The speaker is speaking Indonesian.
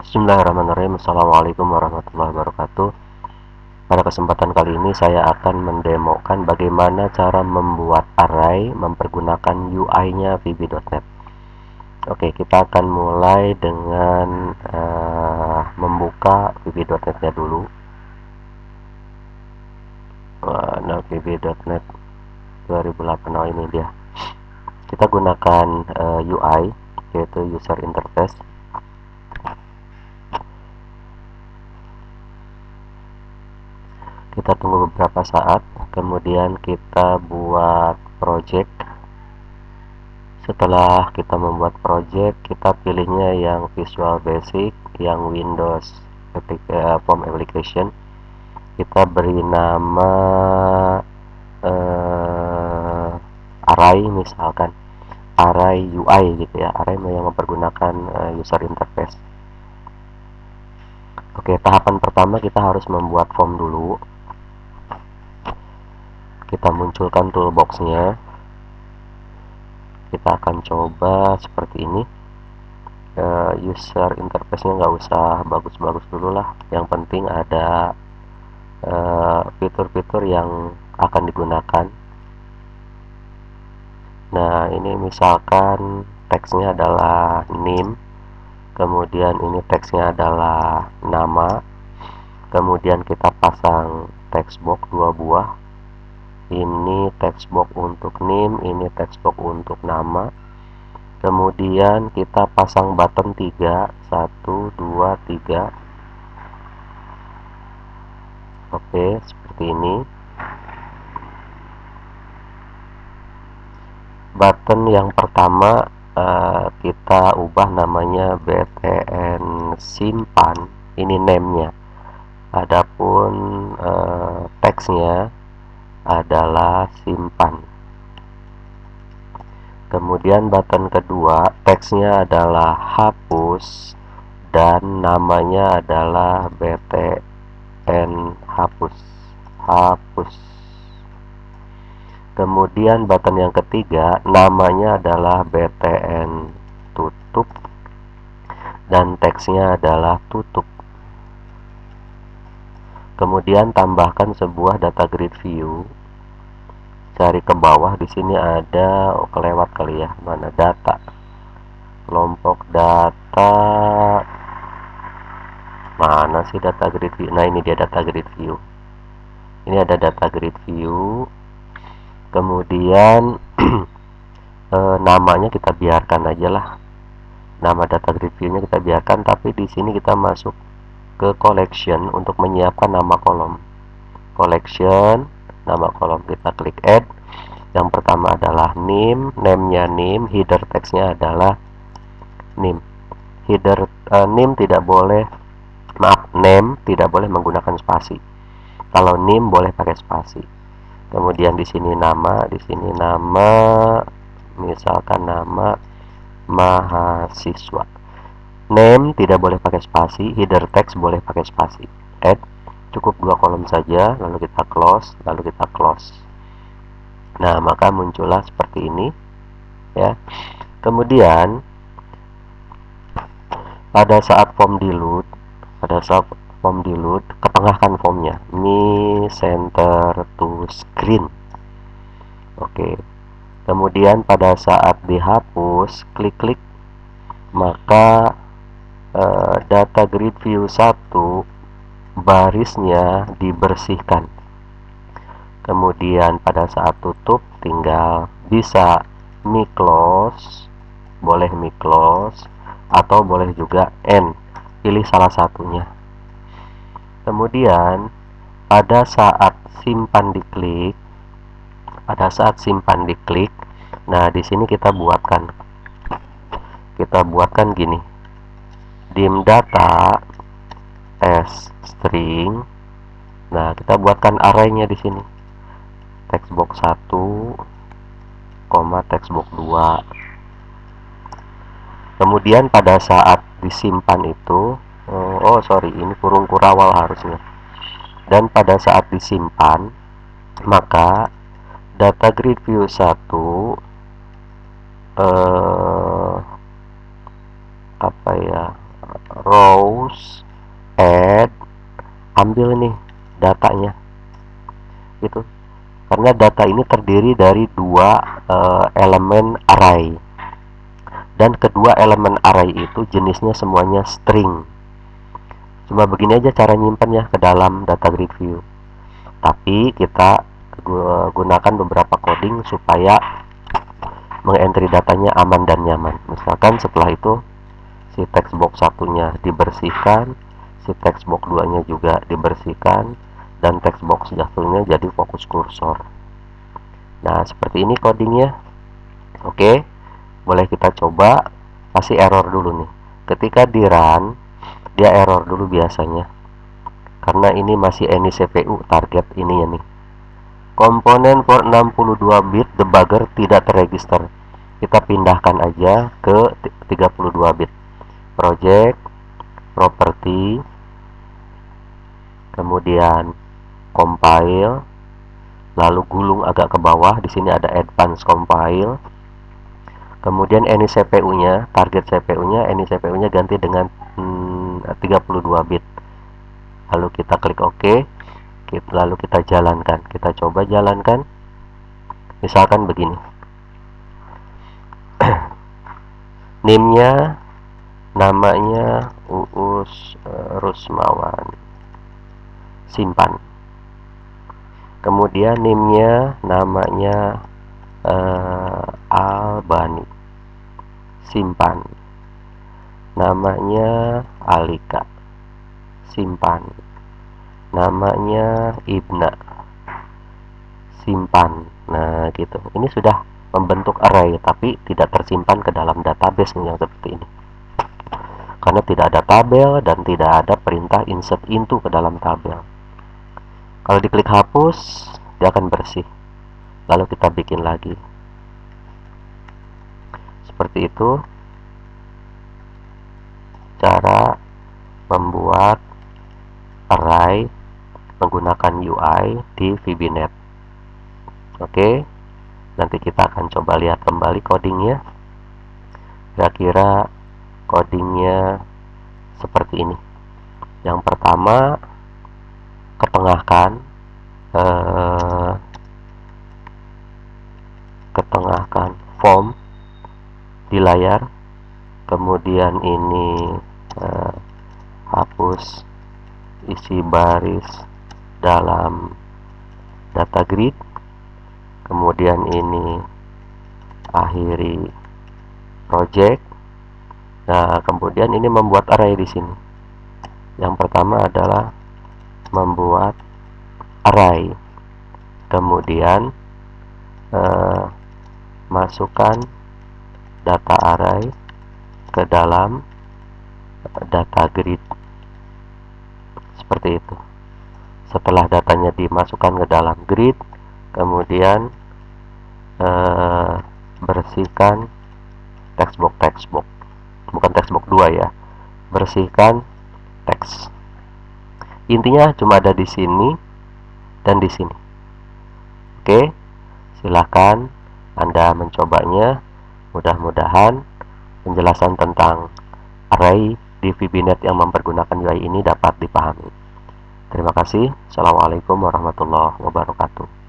Bismillahirrahmanirrahim. Assalamualaikum warahmatullahi wabarakatuh. Pada kesempatan kali ini saya akan mendemokan bagaimana cara membuat array mempergunakan UI-nya VB.NET. Oke, kita akan mulai dengan membuka VB.NET-nya dulu. Nah, VB.NET 2008, oh ini dia. Kita gunakan UI, yaitu user interface. Kita tunggu beberapa saat, kemudian kita buat project. Setelah kita membuat project, kita pilihnya yang Visual Basic, yang Windows Form Application. Kita beri nama array, misalkan array UI gitu ya, array yang mempergunakan user interface. Oke, tahapan pertama kita harus membuat form dulu. Kita munculkan toolbox-nya. Kita akan coba seperti ini. User interface-nya nggak usah bagus-bagus dulu lah. Yang penting ada fitur-fitur yang akan digunakan. Nah, ini misalkan teksnya adalah name, kemudian ini teksnya adalah nama, kemudian kita pasang text box 2 buah. Ini text box untuk name, ini text box untuk nama. Kemudian kita pasang button 3, 1, 2, 3. Oke, seperti ini. Button yang pertama kita ubah namanya btn simpan. Ini name-nya. Adapun teksnya adalah simpan. Kemudian button kedua, teksnya adalah hapus dan namanya adalah btn hapus. Kemudian button yang ketiga, namanya adalah btn tutup dan teksnya adalah tutup. Kemudian tambahkan sebuah data grid view. Cari ke bawah, di sini ada, kelewat kali ya, mana data, kelompok data, mana sih data grid view. Nah, ini dia data grid view. Ini ada data grid view. Kemudian namanya kita biarkan aja lah, nama data grid view-nya kita biarkan, tapi di sini kita masuk ke collection untuk menyiapkan nama kolom. Collection, nama kolom, kita klik add. Yang pertama adalah name, name-nya name, header text-nya adalah name. Header name tidak boleh, name tidak boleh menggunakan spasi. Kalau name boleh pakai spasi. Kemudian di sini nama, misalkan nama mahasiswa. Name tidak boleh pakai spasi, header text boleh pakai spasi. Add, cukup 2 kolom saja, lalu kita close, Nah, maka muncullah seperti ini ya. Kemudian pada saat form di-load, ketengahkan formnya, me center to screen. Oke. Kemudian pada saat dihapus, klik, maka data grid view 1 barisnya dibersihkan. Kemudian pada saat tutup tinggal bisa me close, boleh me close atau boleh juga end, pilih salah satunya. Kemudian pada saat simpan diklik, nah di sini kita buatkan gini, dim data s string. Nah, kita buatkan array-nya di sini, textbox 1, textbox 2. Kemudian pada saat disimpan itu, ini kurung kurawal harusnya. Dan pada saat disimpan, maka data grid view 1 rows, add, ambil nih datanya gitu. Karena data ini terdiri dari dua elemen array, dan kedua elemen array itu jenisnya semuanya string. Cuma begini aja cara nyimpannya ke dalam data grid view. Tapi kita gunakan beberapa coding supaya mengentry datanya aman dan nyaman. Misalkan setelah itu si text box satunya dibersihkan, si text box 2-nya juga dibersihkan, dan text box satunya jadi fokus kursor. Nah, seperti ini codingnya. Oke, boleh kita coba. Pasti error dulu nih. Ketika di run, dia error dulu biasanya. Karena ini masih any CPU target ini ya nih. Komponen for 62 bit debugger tidak terregister. Kita pindahkan aja ke 32 bit. Project, property, kemudian compile, lalu gulung agak ke bawah. Di sini ada advance compile. Kemudian any CPU-nya, target CPU-nya, any CPU-nya ganti dengan 32 bit. Lalu kita klik OK. Lalu kita jalankan. Kita coba jalankan. Misalkan begini. NIM-nya namanya Uus Rusmawan. Simpan. Kemudian NIM-nya namanya Albani. Simpan. Namanya Alika. Simpan. Namanya Ibna. Simpan. Nah, gitu. Ini sudah membentuk array, tapi tidak tersimpan ke dalam database yang seperti ini. Karena tidak ada tabel dan tidak ada perintah insert into ke dalam tabel. Kalau diklik hapus, dia akan bersih. Lalu kita bikin lagi. Seperti itu cara membuat array menggunakan UI di VBNet. Oke, nanti kita akan coba lihat kembali codingnya. Kira-kira codingnya seperti ini. Yang pertama, ketengahkan form di layar. Kemudian ini hapus isi baris dalam data grid. Kemudian ini akhiri project. Nah, kemudian ini membuat array di sini. Yang pertama adalah membuat array. Kemudian masukkan data array ke dalam data grid. Seperti itu. Setelah datanya dimasukkan ke dalam grid, kemudian bersihkan textbox, bukan textbox 2 ya, bersihkan teks. Intinya cuma ada di sini dan di sini. Oke, silahkan Anda mencobanya. Mudah-mudahan penjelasan tentang array di VBNet yang mempergunakan UI ini dapat dipahami. Terima kasih. Assalamualaikum warahmatullahi wabarakatuh.